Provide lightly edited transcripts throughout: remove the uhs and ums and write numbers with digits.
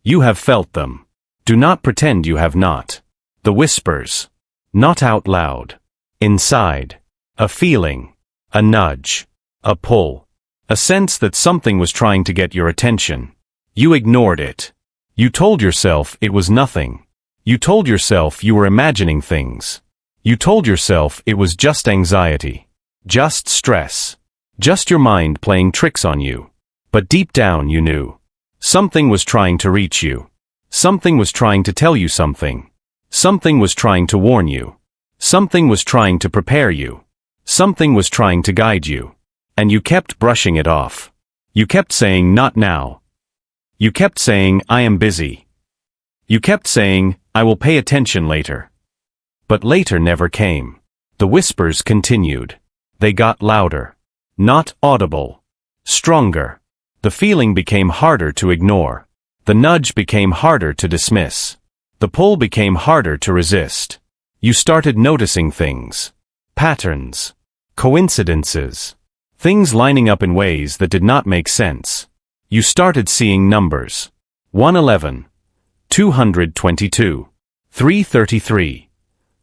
You have felt them. Do not pretend you have not. The whispers. Not out loud. Inside. A feeling. A nudge. A pull. A sense that something was trying to get your attention. You ignored it. You told yourself it was nothing. You told yourself you were imagining things. You told yourself it was just anxiety. Just stress. Just your mind playing tricks on you. But deep down you knew. Something was trying to reach you. Something was trying to tell you something. Something was trying to warn you. Something was trying to prepare you. Something was trying to guide you. And you kept brushing it off. You kept saying, not now. You kept saying, I am busy. You kept saying, I will pay attention later. But later never came. The whispers continued. They got louder. Not audible. Stronger. The feeling became harder to ignore. The nudge became harder to dismiss. The pull became harder to resist. You started noticing things. Patterns. Coincidences. Things lining up in ways that did not make sense. You started seeing numbers. 111. 222. 333.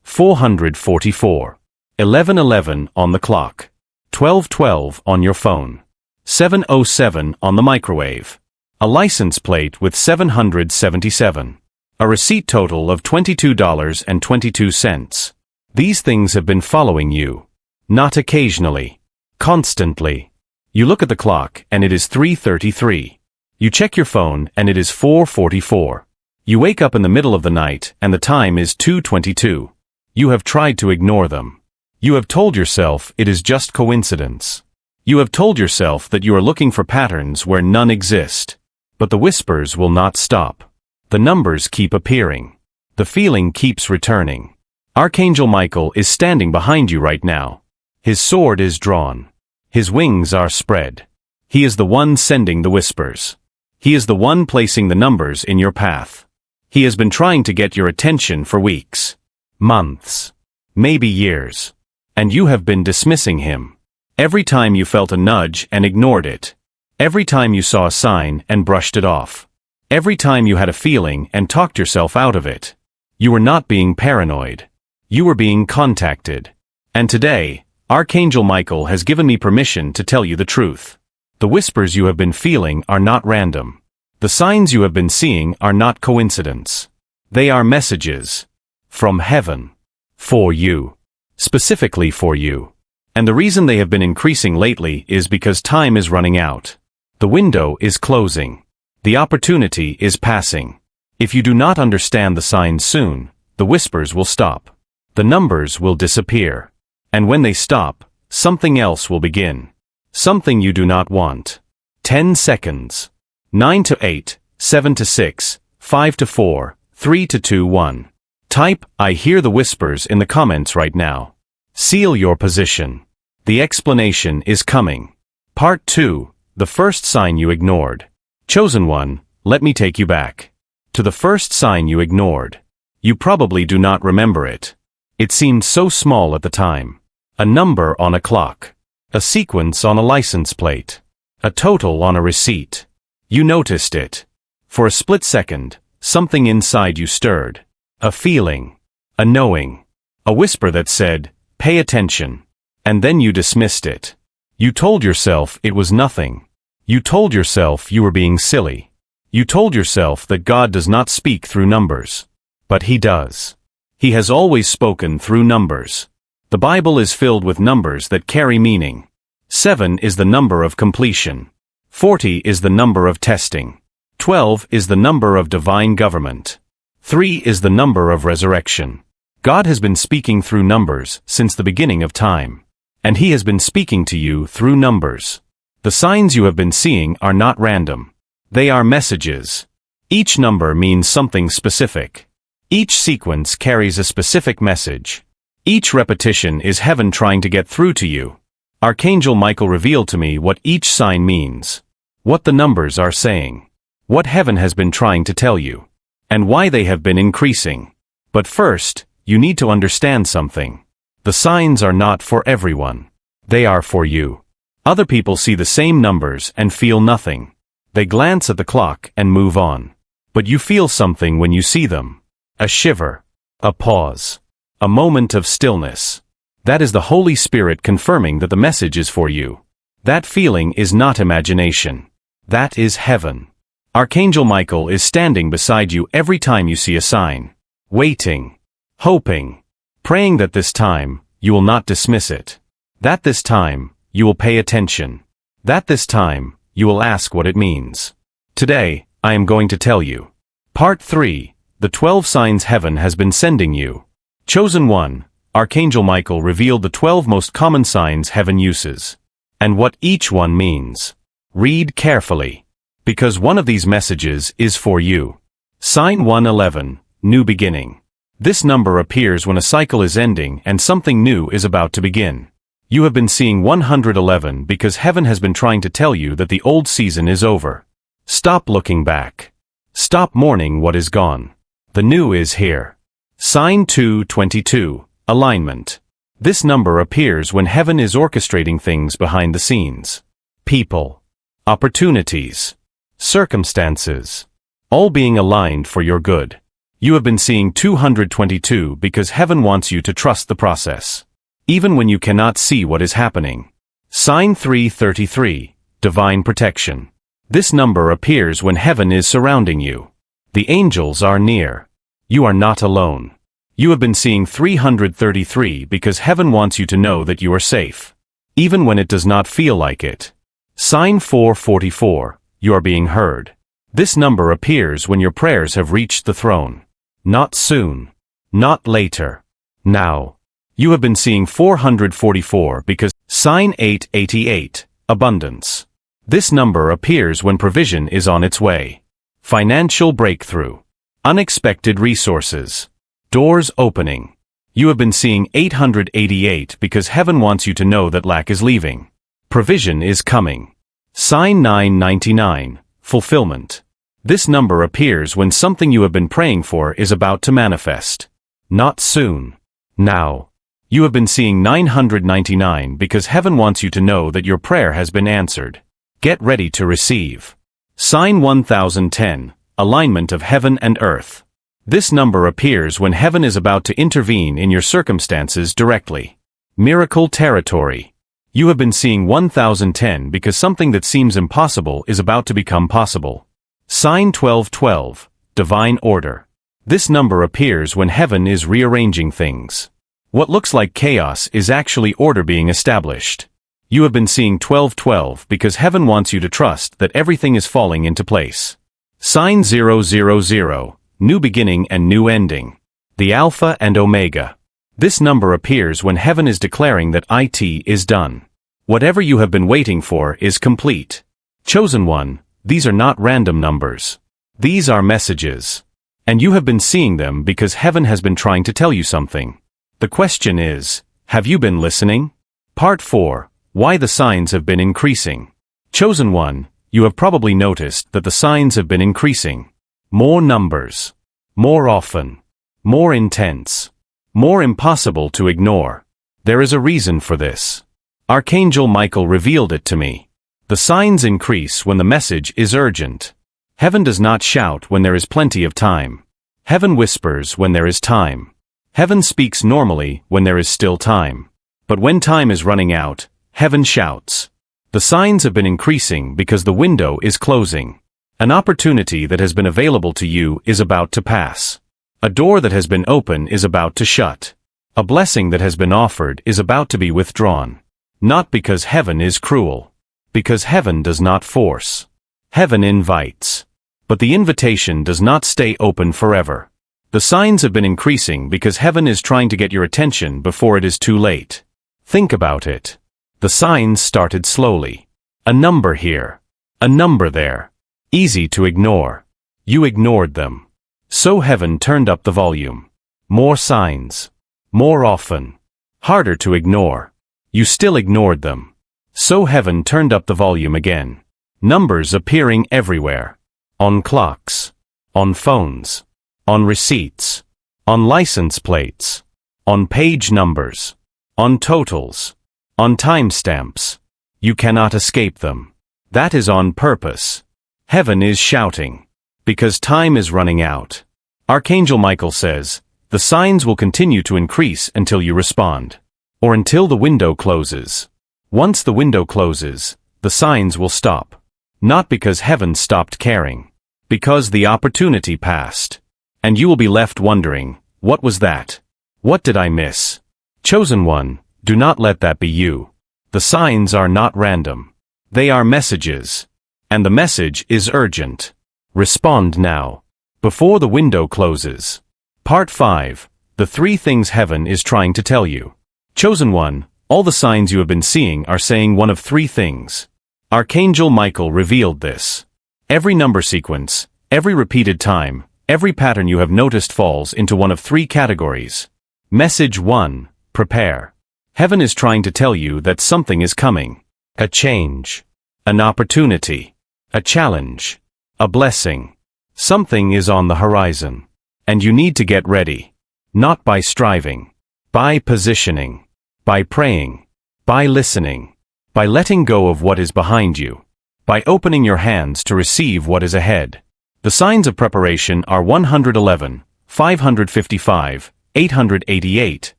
444. 1111 on the clock. 1212 on your phone. 707 on the microwave. A license plate with 777. A receipt total of $22.22. These things have been following you. Not occasionally. Constantly. You look at the clock and it is 3:33. You check your phone and it is 4:44. You wake up in the middle of the night and the time is 2:22. You have tried to ignore them. You have told yourself it is just coincidence. You have told yourself that you are looking for patterns where none exist. But the whispers will not stop. The numbers keep appearing. The feeling keeps returning. Archangel Michael is standing behind you right now. His sword is drawn. His wings are spread. He is the one sending the whispers. He is the one placing the numbers in your path. He has been trying to get your attention for weeks, months, maybe years. And you have been dismissing him. Every time you felt a nudge and ignored it. Every time you saw a sign and brushed it off. Every time you had a feeling and talked yourself out of it. You were not being paranoid. You were being contacted. And today, Archangel Michael has given me permission to tell you the truth. The whispers you have been feeling are not random. The signs you have been seeing are not coincidence. They are messages. From heaven. For you. Specifically for you. And the reason they have been increasing lately is because time is running out. The window is closing. The opportunity is passing. If you do not understand the signs soon, the whispers will stop. The numbers will disappear. And when they stop, something else will begin. Something you do not want. 10 seconds. 9 to 8, 7 to 6, 5 to 4, 3 to 2, 1. Type, I hear the whispers in the comments right now. Seal your position. The explanation is coming. Part 2, the first sign you ignored. Chosen one, let me take you back. To the first sign you ignored. You probably do not remember it. It seemed so small at the time. A number on a clock. A sequence on a license plate. A total on a receipt. You noticed it. For a split second, something inside you stirred. A feeling. A knowing. A whisper that said, pay attention. And then you dismissed it. You told yourself it was nothing. You told yourself you were being silly. You told yourself that God does not speak through numbers. But He does. He has always spoken through numbers. The Bible is filled with numbers that carry meaning. 7 is the number of completion. 40 is the number of testing. 12 is the number of divine government. 3 is the number of resurrection. God has been speaking through numbers since the beginning of time. And He has been speaking to you through numbers. The signs you have been seeing are not random. They are messages. Each number means something specific. Each sequence carries a specific message. Each repetition is heaven trying to get through to you. Archangel Michael revealed to me what each sign means. What the numbers are saying. What heaven has been trying to tell you. And why they have been increasing. But first, you need to understand something. The signs are not for everyone. They are for you. Other people see the same numbers and feel nothing. They glance at the clock and move on. But you feel something when you see them. A shiver. A pause. A moment of stillness. That is the Holy Spirit confirming that the message is for you. That feeling is not imagination. That is heaven. Archangel Michael is standing beside you every time you see a sign. Waiting. Hoping. Praying that this time, you will not dismiss it. That this time, you will pay attention. That this time, you will ask what it means. Today, I am going to tell you. Part 3, the 12 signs heaven has been sending you. Chosen 1, Archangel Michael revealed the 12 most common signs heaven uses. And what each one means. Read carefully. Because one of these messages is for you. Sign 111, New Beginning. This number appears when a cycle is ending and something new is about to begin. You have been seeing 111 because heaven has been trying to tell you that the old season is over. Stop looking back. Stop mourning what is gone. The new is here. Sign 222, Alignment. This number appears when heaven is orchestrating things behind the scenes. People. Opportunities. Circumstances. All being aligned for your good. You have been seeing 222 because heaven wants you to trust the process. Even when you cannot see what is happening. Sign 333, Divine Protection. This number appears when heaven is surrounding you. The angels are near. You are not alone. You have been seeing 333 because heaven wants you to know that you are safe. Even when it does not feel like it. Sign 444, you are being heard. This number appears when your prayers have reached the throne. Not soon. Not later. Now. You have been seeing 444 because sign 888, Abundance. This number appears when provision is on its way. Financial breakthrough. Unexpected resources. Doors opening. You have been seeing 888 because heaven wants you to know that lack is leaving. Provision is coming. Sign 999, Fulfillment. This number appears when something you have been praying for is about to manifest. Not soon. Now. You have been seeing 999 because heaven wants you to know that your prayer has been answered. Get ready to receive. Sign 1010, Alignment of Heaven and Earth. This number appears when heaven is about to intervene in your circumstances directly. Miracle territory. You have been seeing 1010 because something that seems impossible is about to become possible. Sign 1212, Divine Order. This number appears when heaven is rearranging things. What looks like chaos is actually order being established. You have been seeing 1212 because heaven wants you to trust that everything is falling into place. Sign 000, New Beginning and New Ending. The Alpha and Omega. This number appears when heaven is declaring that it is done. Whatever you have been waiting for is complete. Chosen 1, these are not random numbers. These are messages. And you have been seeing them because heaven has been trying to tell you something. The question is, have you been listening? Part 4, Why the signs have been increasing. Chosen 1, you have probably noticed that the signs have been increasing. More numbers. More often. More intense. More impossible to ignore. There is a reason for this. Archangel Michael revealed it to me. The signs increase when the message is urgent. Heaven does not shout when there is plenty of time. Heaven whispers when there is time. Heaven speaks normally when there is still time. But when time is running out, heaven shouts. The signs have been increasing because the window is closing. An opportunity that has been available to you is about to pass. A door that has been open is about to shut. A blessing that has been offered is about to be withdrawn. Not because heaven is cruel. Because heaven does not force. Heaven invites. But the invitation does not stay open forever. The signs have been increasing because heaven is trying to get your attention before it is too late. Think about it. The signs started slowly. A number here. A number there. Easy to ignore. You ignored them. So heaven turned up the volume. More signs. More often. Harder to ignore. You still ignored them. So heaven turned up the volume again. Numbers appearing everywhere. On clocks. On phones. On receipts. On license plates. On page numbers. On totals. On timestamps. You cannot escape them. That is on purpose. Heaven is shouting. Because time is running out. Archangel Michael says, the signs will continue to increase until you respond. Or until the window closes. Once the window closes, the signs will stop. Not because heaven stopped caring. Because the opportunity passed. And you will be left wondering, what was that? What did I miss? Chosen one, do not let that be you. The signs are not random. They are messages. And the message is urgent. Respond now. Before the window closes. Part 5. The 3 things heaven is trying to tell you. Chosen one, all the signs you have been seeing are saying one of 3 things. Archangel Michael revealed this. Every number sequence, every repeated time, every pattern you have noticed falls into one of 3 categories. Message 1. Prepare. Heaven is trying to tell you that something is coming. A change. An opportunity. A challenge. A blessing. Something is on the horizon. And you need to get ready. Not by striving. By positioning. By praying. By listening. By letting go of what is behind you. By opening your hands to receive what is ahead. The signs of preparation are 111, 555, 888,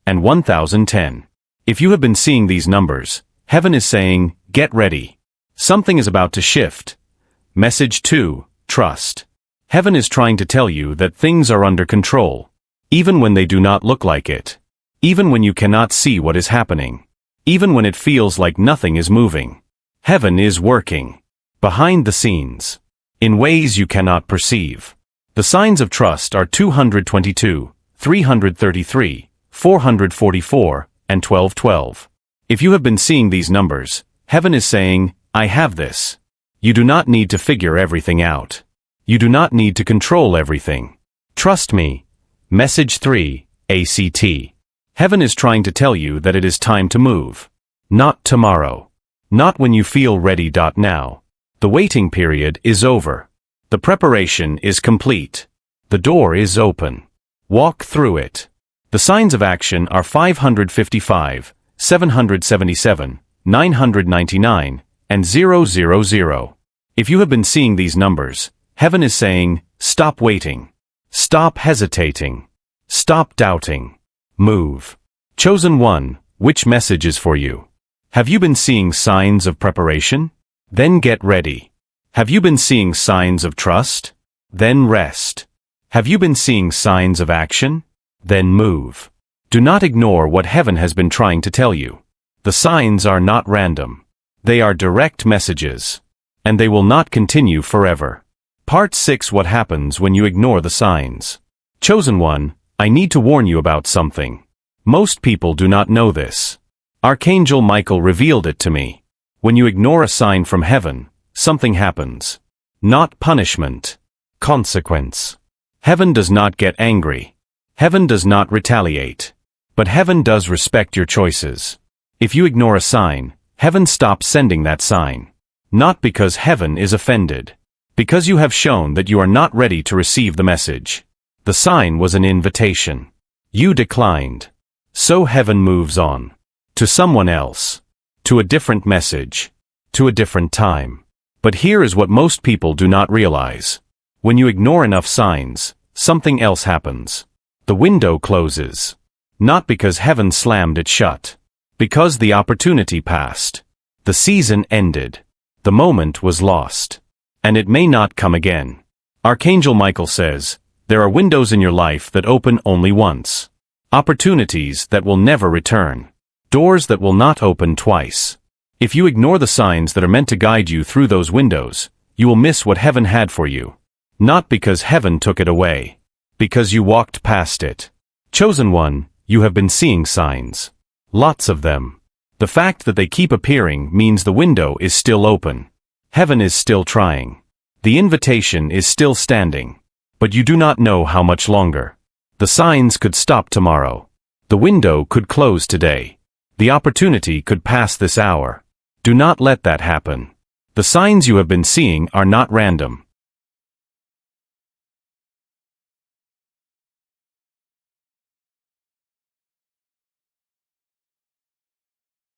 and 1010. If you have been seeing these numbers, heaven is saying, get ready. Something is about to shift. Message 2, trust. Heaven is trying to tell you that things are under control. Even when they do not look like it. Even when you cannot see what is happening. Even when it feels like nothing is moving. Heaven is working. Behind the scenes. In ways you cannot perceive. The signs of trust are 222, 333, 444, and 1212. If you have been seeing these numbers, heaven is saying, I have this. You do not need to figure everything out. You do not need to control everything. Trust me. Message 3, ACT. Heaven is trying to tell you that it is time to move. Not tomorrow. Not when you feel ready. Now. The waiting period is over. The preparation is complete. The door is open. Walk through it. The signs of action are 555, 777, 999, and 000. If you have been seeing these numbers, heaven is saying, stop waiting. Stop hesitating. Stop doubting. Move. Chosen one, which message is for you? Have you been seeing signs of preparation? Then get ready. Have you been seeing signs of trust? Then rest. Have you been seeing signs of action? Then move. Do not ignore what heaven has been trying to tell you. The signs are not random. They are direct messages. And they will not continue forever. Part 6. What happens when you ignore the signs? Chosen one, I need to warn you about something. Most people do not know this. Archangel Michael revealed it to me. When you ignore a sign from heaven, something happens. Not punishment. Consequence. Heaven does not get angry. Heaven does not retaliate. But heaven does respect your choices. If you ignore a sign, heaven stops sending that sign. Not because heaven is offended. Because you have shown that you are not ready to receive the message. The sign was an invitation. You declined. So heaven moves on. To someone else. To a different message. To a different time. But here is what most people do not realize. When you ignore enough signs, something else happens. The window closes. Not because heaven slammed it shut. Because the opportunity passed. The season ended. The moment was lost. And it may not come again. Archangel Michael says, there are windows in your life that open only once. Opportunities that will never return. Doors that will not open twice. If you ignore the signs that are meant to guide you through those windows, you will miss what heaven had for you. Not because heaven took it away. Because you walked past it. Chosen one, you have been seeing signs. Lots of them. The fact that they keep appearing means the window is still open. Heaven is still trying. The invitation is still standing. But you do not know how much longer. The signs could stop tomorrow. The window could close today. The opportunity could pass this hour. Do not let that happen. The signs you have been seeing are not random.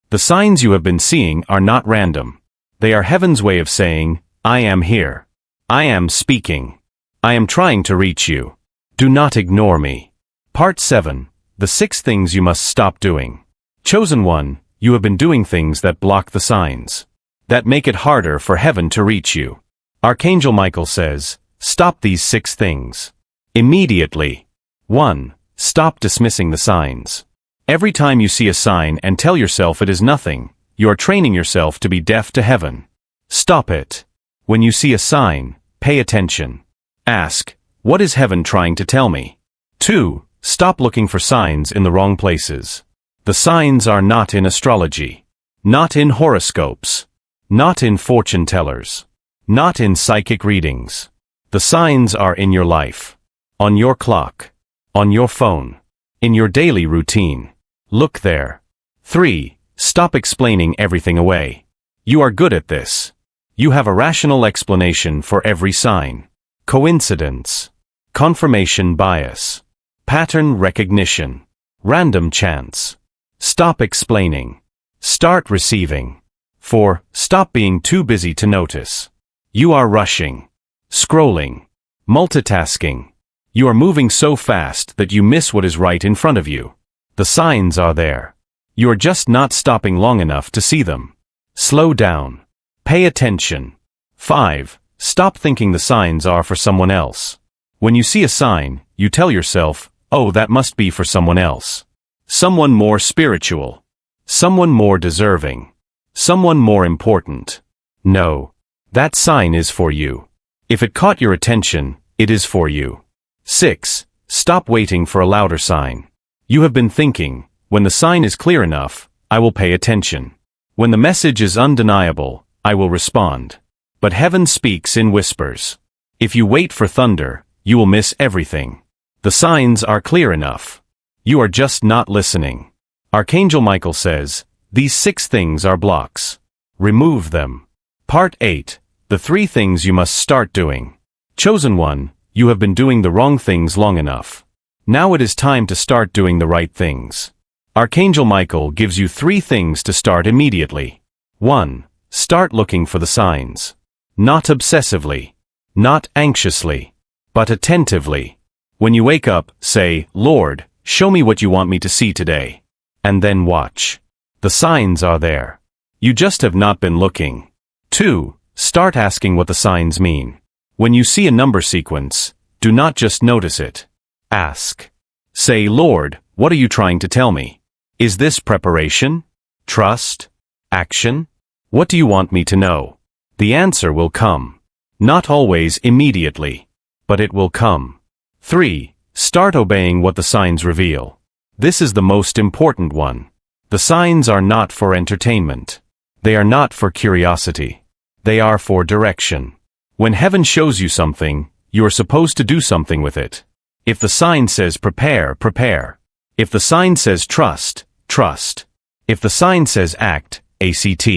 The signs you have been seeing are not random. They are heaven's way of saying, I am here. I am speaking. I am trying to reach you. Do not ignore me. Part 7. The 6 things you must stop doing. Chosen one, you have been doing things that block the signs, that make it harder for heaven to reach you. Archangel Michael says, stop these 6 things. Immediately. 1. Stop dismissing the signs. Every time you see a sign and tell yourself it is nothing, you are training yourself to be deaf to heaven. Stop it. When you see a sign, pay attention. Ask, what is heaven trying to tell me? 2. Stop looking for signs in the wrong places. The signs are not in astrology, not in horoscopes, not in fortune tellers, not in psychic readings. The signs are in your life, on your clock, on your phone, in your daily routine. Look there. 3. Stop explaining everything away. You are good at this. You have a rational explanation for every sign. Coincidence, confirmation bias, pattern recognition, random chance. Stop explaining. Start receiving. 4. Stop being too busy to notice. You are rushing, scrolling, multitasking. You are moving so fast that you miss what is right in front of you. The signs are there. You are just not stopping long enough to see them. Slow down. Pay attention. 5. Stop thinking the signs are for someone else. When you see a sign, you tell yourself, oh, that must be for someone else. Someone more spiritual. Someone more deserving. Someone more important. No. That sign is for you. If it caught your attention, it is for you. 6. Stop waiting for a louder sign. You have been thinking, when the sign is clear enough, I will pay attention. When the message is undeniable, I will respond. But heaven speaks in whispers. If you wait for thunder, you will miss everything. The signs are clear enough. You are just not listening. Archangel Michael says, these 6 things are blocks. Remove them. Part 8. The 3 things you must start doing. Chosen one, you have been doing the wrong things long enough. Now it is time to start doing the right things. Archangel Michael gives you 3 things to start immediately. 1. Start looking for the signs. Not obsessively. Not anxiously. But attentively. When you wake up, say, Lord, show me what you want me to see today. And then watch. The signs are there. You just have not been looking. 2. Start asking what the signs mean. When you see a number sequence, do not just notice it. Ask. Say, Lord, what are you trying to tell me? Is this preparation? Trust? Action? What do you want me to know? The answer will come. Not always immediately. But it will come. 3. Start obeying what the signs reveal. This is the most important one. The signs are not for entertainment. They are not for curiosity. They are for direction. When heaven shows you something, you are supposed to do something with it. If the sign says prepare, prepare. If the sign says trust, trust. If the sign says act, ACT.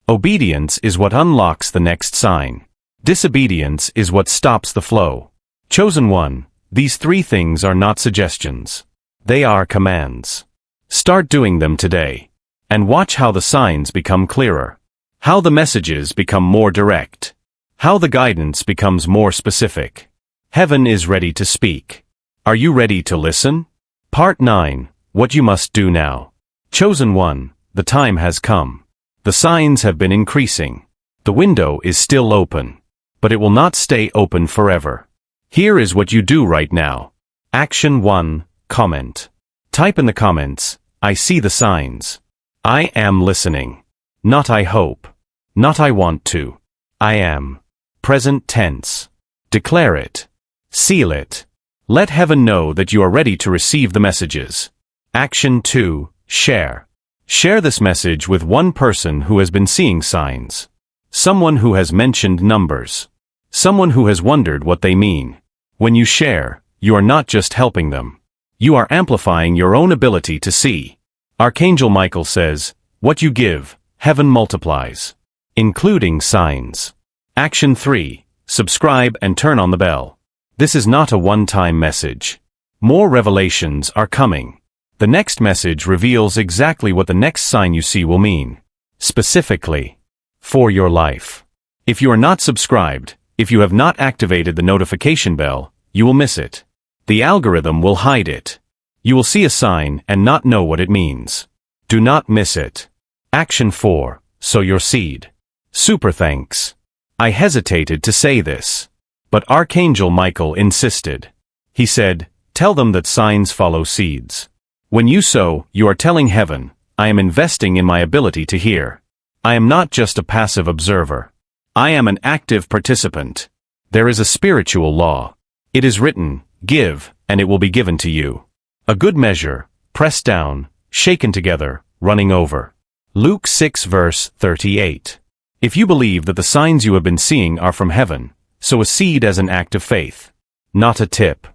Obedience is what unlocks the next sign. Disobedience is what stops the flow. Chosen one, these 3 things are not suggestions. They are commands. Start doing them today. And watch how the signs become clearer. How the messages become more direct. How the guidance becomes more specific. Heaven is ready to speak. Are you ready to listen? Part 9. What you must do now. Chosen one, the time has come. The signs have been increasing. The window is still open. But it will not stay open forever. Here is what you do right now. Action 1. Comment. Type in the comments, I see the signs. I am listening. Not I hope. Not I want to. I am. Present tense. Declare it. Seal it. Let heaven know that you are ready to receive the messages. Action 2. Share. Share this message with one person who has been seeing signs. Someone who has mentioned numbers. Someone who has wondered what they mean. When you share, you are not just helping them. You are amplifying your own ability to see. Archangel Michael says, what you give, heaven multiplies. Including signs. Action 3. Subscribe and turn on the bell. This is not a one-time message. More revelations are coming. The next message reveals exactly what the next sign you see will mean. Specifically. For your life. If you are not subscribed, If you have not activated the notification bell, you will miss it. The algorithm will hide it. You will see a sign and not know what it means. Do not miss it. Action 4. Sow your seed. Super thanks. I hesitated to say this. But Archangel Michael insisted. He said, tell them that signs follow seeds. When you sow, you are telling heaven, I am investing in my ability to hear. I am not just a passive observer. I am an active participant. There is a spiritual law. It is written, give, and it will be given to you. A good measure, pressed down, shaken together, running over. Luke 6 verse 38. If you believe that the signs you have been seeing are from heaven, sow a seed as an act of faith. Not a tip.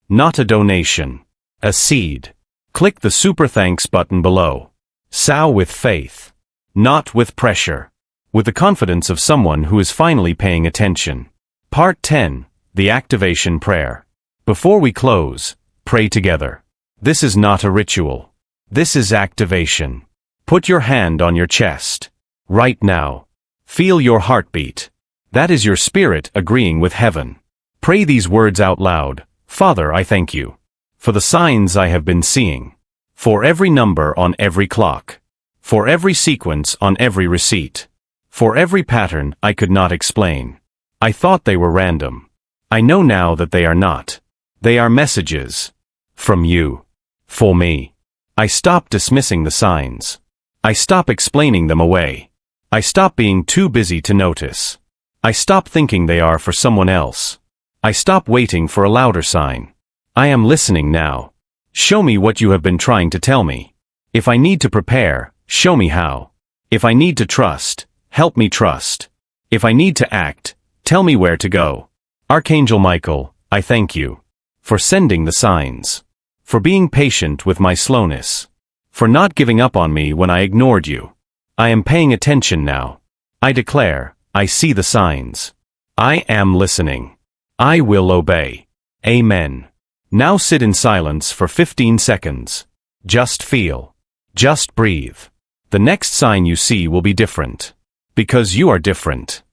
Not a donation. A seed. Click the super thanks button below. Sow with faith. Not with pressure. With the confidence of someone who is finally paying attention. Part 10. The Activation Prayer. Before we close, pray together. This is not a ritual. This is activation. Put your hand on your chest. Right now. Feel your heartbeat. That is your spirit agreeing with heaven. Pray these words out loud. Father, I thank you. For the signs I have been seeing. For every number on every clock. For every sequence on every receipt. For every pattern I could not explain. I thought they were random. I know now that they are not. They are messages. From you. For me. I stop dismissing the signs. I stop explaining them away. I stop being too busy to notice. I stop thinking they are for someone else. I stop waiting for a louder sign. I am listening now. Show me what you have been trying to tell me. If I need to prepare, show me how. If I need to trust, help me trust. If I need to act, tell me where to go. Archangel Michael, I thank you. For sending the signs. For being patient with my slowness. For not giving up on me when I ignored you. I am paying attention now. I declare, I see the signs. I am listening. I will obey. Amen. Now sit in silence for 15 seconds. Just feel. Just breathe. The next sign you see will be different. Because you are different.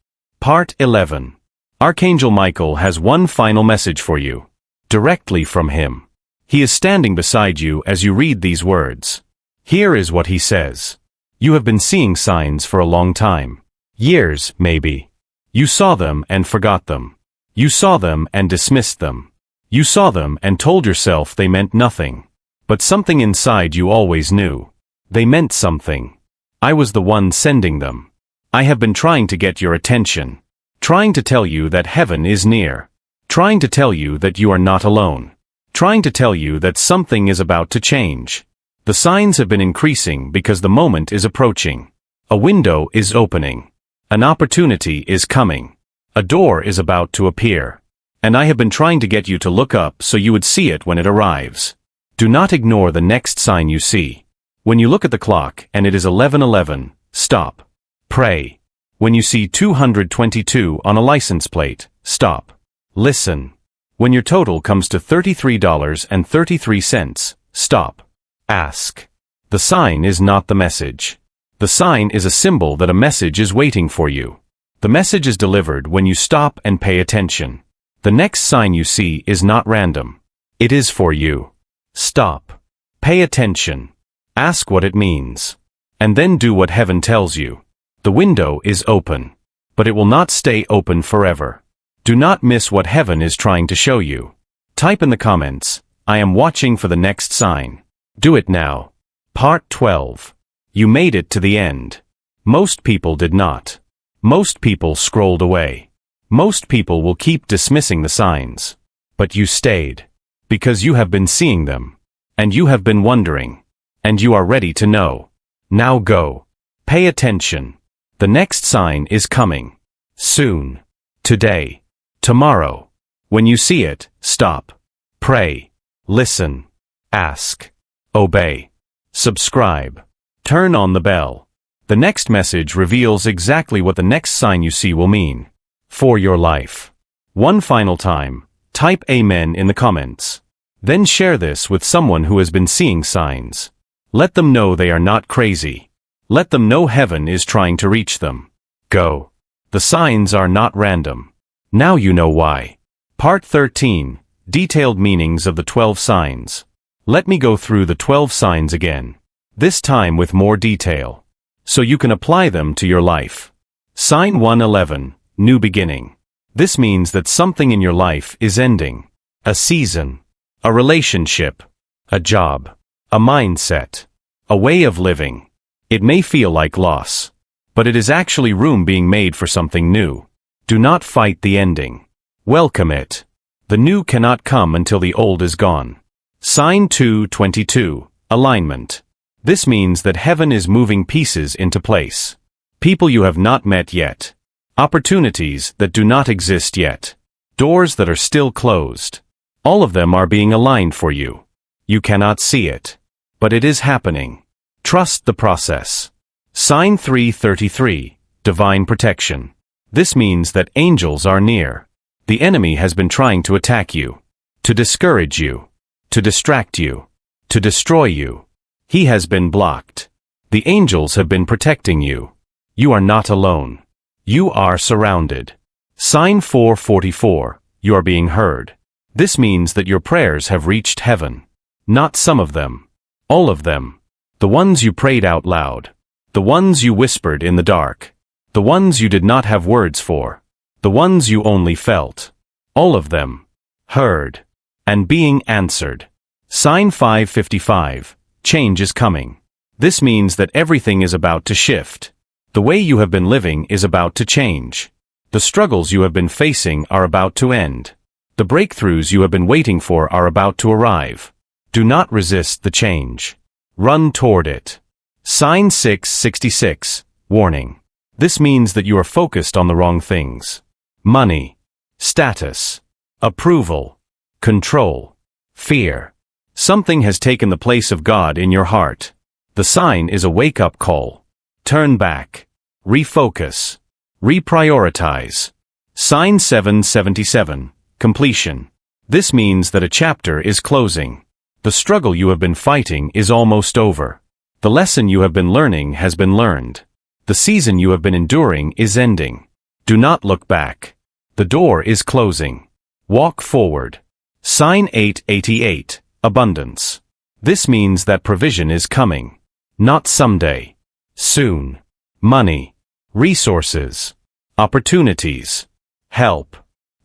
Part 11. Archangel Michael has one final message for you. Directly from him. He is standing beside you as you read these words. Here is what he says. You have been seeing signs for a long time. Years, maybe. You saw them and forgot them. You saw them and dismissed them. You saw them and told yourself they meant nothing. But something inside you always knew. They meant something. I was the one sending them. I have been trying to get your attention. Trying to tell you that heaven is near. Trying to tell you that you are not alone. Trying to tell you that something is about to change. The signs have been increasing because the moment is approaching. A window is opening. An opportunity is coming. A door is about to appear. And I have been trying to get you to look up so you would see it when it arrives. Do not ignore the next sign you see. When you look at the clock and it is 11:11, stop. Pray. When you see 222 on a license plate, stop. Listen. When your total comes to $33.33, stop. Ask. The sign is not the message. The sign is a symbol that a message is waiting for you. The message is delivered when you stop and pay attention. The next sign you see is not random. It is for you. Stop. Pay attention. Ask what it means. And then do what heaven tells you. The window is open. But it will not stay open forever. Do not miss what heaven is trying to show you. Type in the comments, I am watching for the next sign. Do it now. Part 12. You made it to the end. Most people did not. Most people scrolled away. Most people will keep dismissing the signs. But you stayed. Because you have been seeing them. And you have been wondering. And you are ready to know. Now go. Pay attention. The next sign is coming. Soon. Today. Tomorrow. When you see it, stop. Pray. Listen. Ask. Obey. Subscribe. Turn on the bell. The next message reveals exactly what the next sign you see will mean. For your life. One final time, type Amen in the comments. Then share this with someone who has been seeing signs. Let them know they are not crazy. Let them know heaven is trying to reach them. Go. The signs are not random. Now you know why. Part 13. Detailed meanings of the 12 signs. Let me go through the 12 signs again. This time with more detail, so you can apply them to your life. Sign 111, new beginning. This means that something in your life is ending. A season, a relationship, a job, a mindset, a way of living. It may feel like loss, but it is actually room being made for something new. Do not fight the ending. Welcome it. The new cannot come until the old is gone. Sign 222, alignment. This means that heaven is moving pieces into place. People you have not met yet. Opportunities that do not exist yet. Doors that are still closed. All of them are being aligned for you. You cannot see it, but it is happening. Trust the process. Sign 333, divine protection. This means that angels are near. The enemy has been trying to attack you, to discourage you, to distract you, to destroy you. He has been blocked. The angels have been protecting you. You are not alone. You are surrounded. Sign 444, you are being heard. This means that your prayers have reached heaven. Not some of them. All of them. The ones you prayed out loud. The ones you whispered in the dark. The ones you did not have words for. The ones you only felt. All of them. Heard. And being answered. Sign 555. Change is coming. This means that everything is about to shift. The way you have been living is about to change. The struggles you have been facing are about to end. The breakthroughs you have been waiting for are about to arrive. Do not resist the change. Run toward it. Sign 666. Warning. This means that you are focused on the wrong things. Money, status, approval, control, fear. Something has taken the place of God in your heart. The sign is a wake-up call. Turn back. Refocus. Reprioritize. Sign 777, completion. This means that a chapter is closing. The struggle you have been fighting is almost over. The lesson you have been learning has been learned. The season you have been enduring is ending. Do not look back. The door is closing. Walk forward. Sign 888, abundance. This means that provision is coming. Not someday. Soon. Money. Resources. Opportunities. Help.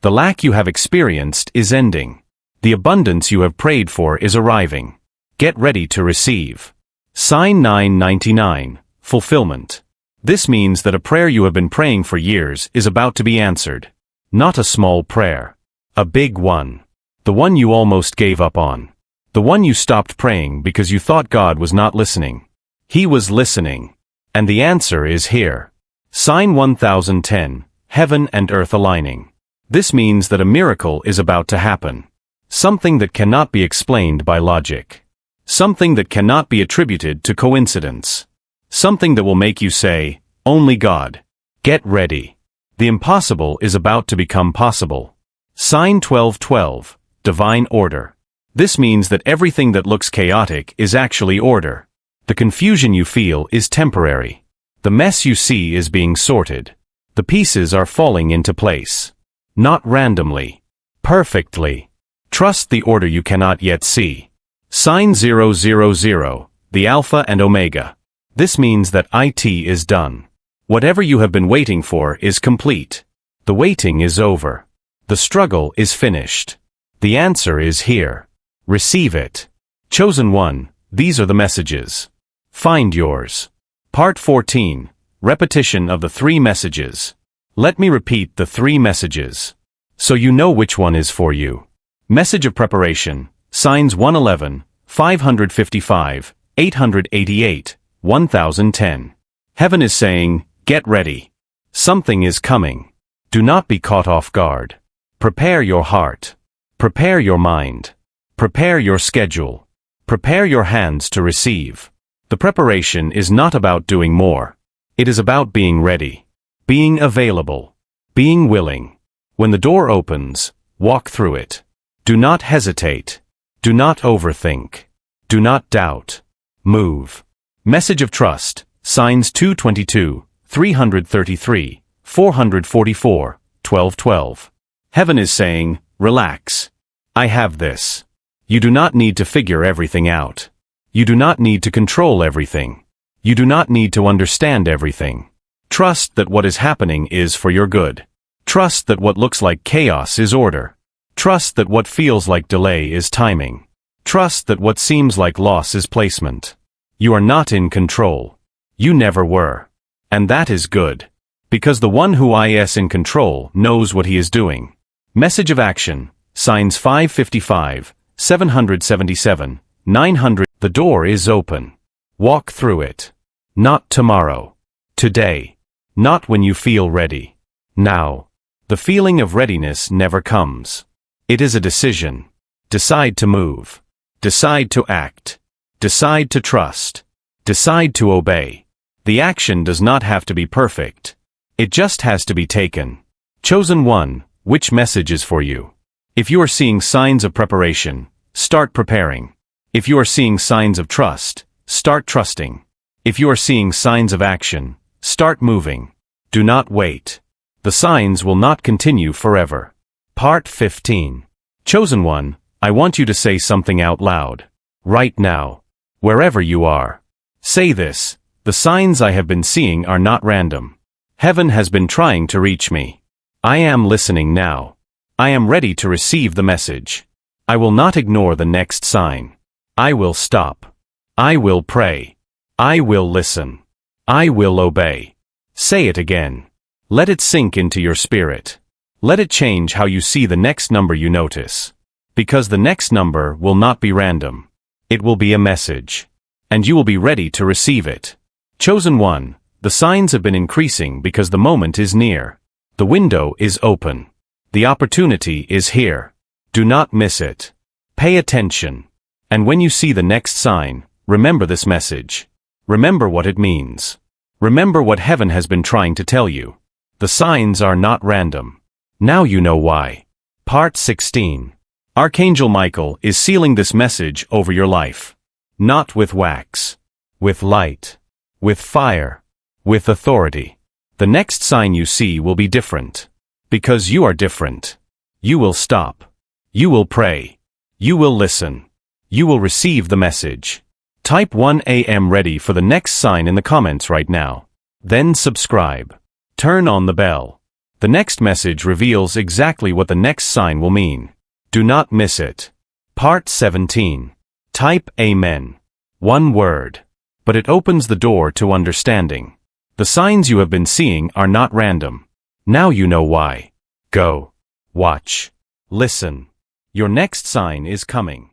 The lack you have experienced is ending. The abundance you have prayed for is arriving. Get ready to receive. Sign 999, fulfillment. This means that a prayer you have been praying for years is about to be answered. Not a small prayer. A big one. The one you almost gave up on. The one you stopped praying because you thought God was not listening. He was listening. And the answer is here. Sign 1010, heaven and earth aligning. This means that a miracle is about to happen. Something that cannot be explained by logic. Something that cannot be attributed to coincidence. Something that will make you say, only God. Get ready. The impossible is about to become possible. Sign 1212, divine order. This means that everything that looks chaotic is actually order. The confusion you feel is temporary. The mess you see is being sorted. The pieces are falling into place. Not randomly. Perfectly. Trust the order you cannot yet see. Sign 000, the Alpha and Omega. This means that IT is done. Whatever you have been waiting for is complete. The waiting is over. The struggle is finished. The answer is here. Receive it. Chosen one, these are the messages. Find yours. Part 14, repetition of the 3 messages. Let me repeat the 3 messages, so you know which one is for you. Message of preparation, signs 111, 555, 888, 1010. Heaven is saying, get ready. Something is coming. Do not be caught off guard. Prepare your heart. Prepare your mind. Prepare your schedule. Prepare your hands to receive. The preparation is not about doing more. It is about being ready. Being available. Being willing. When the door opens, walk through it. Do not hesitate. Do not overthink. Do not doubt. Move. Message of trust, signs 222, 333, 444, 1212. Heaven is saying, relax. I have this. You do not need to figure everything out. You do not need to control everything. You do not need to understand everything. Trust that what is happening is for your good. Trust that what looks like chaos is order. Trust that what feels like delay is timing. Trust that what seems like loss is placement. You are not in control. You never were. And that is good. Because the one who is in control knows what he is doing. Message of action, signs 555, 777, 900. The door is open. Walk through it. Not tomorrow. Today. Not when you feel ready. Now. The feeling of readiness never comes. It is a decision. Decide to move. Decide to act. Decide to trust. Decide to obey. The action does not have to be perfect. It just has to be taken. Chosen one, which message is for you? If you are seeing signs of preparation, start preparing. If you are seeing signs of trust, start trusting. If you are seeing signs of action, start moving. Do not wait. The signs will not continue forever. Part 15. Chosen one, I want you to say something out loud. Right now. Wherever you are. Say this: the signs I have been seeing are not random. Heaven has been trying to reach me. I am listening now. I am ready to receive the message. I will not ignore the next sign. I will stop. I will pray. I will listen. I will obey. Say it again. Let it sink into your spirit. Let it change how you see the next number you notice. Because the next number will not be random. It will be a message. And you will be ready to receive it. Chosen one, the signs have been increasing because the moment is near. The window is open. The opportunity is here. Do not miss it. Pay attention. And when you see the next sign, remember this message. Remember what it means. Remember what heaven has been trying to tell you. The signs are not random. Now you know why. Part 16. Archangel Michael is sealing this message over your life. Not with wax. With light. With fire. With authority. The next sign you see will be different. Because you are different. You will stop. You will pray. You will listen. You will receive the message. Type 1 AM ready for the next sign in the comments right now. Then subscribe. Turn on the bell. The next message reveals exactly what the next sign will mean. Do not miss it. Part 17. Type Amen. One word. But it opens the door to understanding. The signs you have been seeing are not random. Now you know why. Go. Watch. Listen. Your next sign is coming.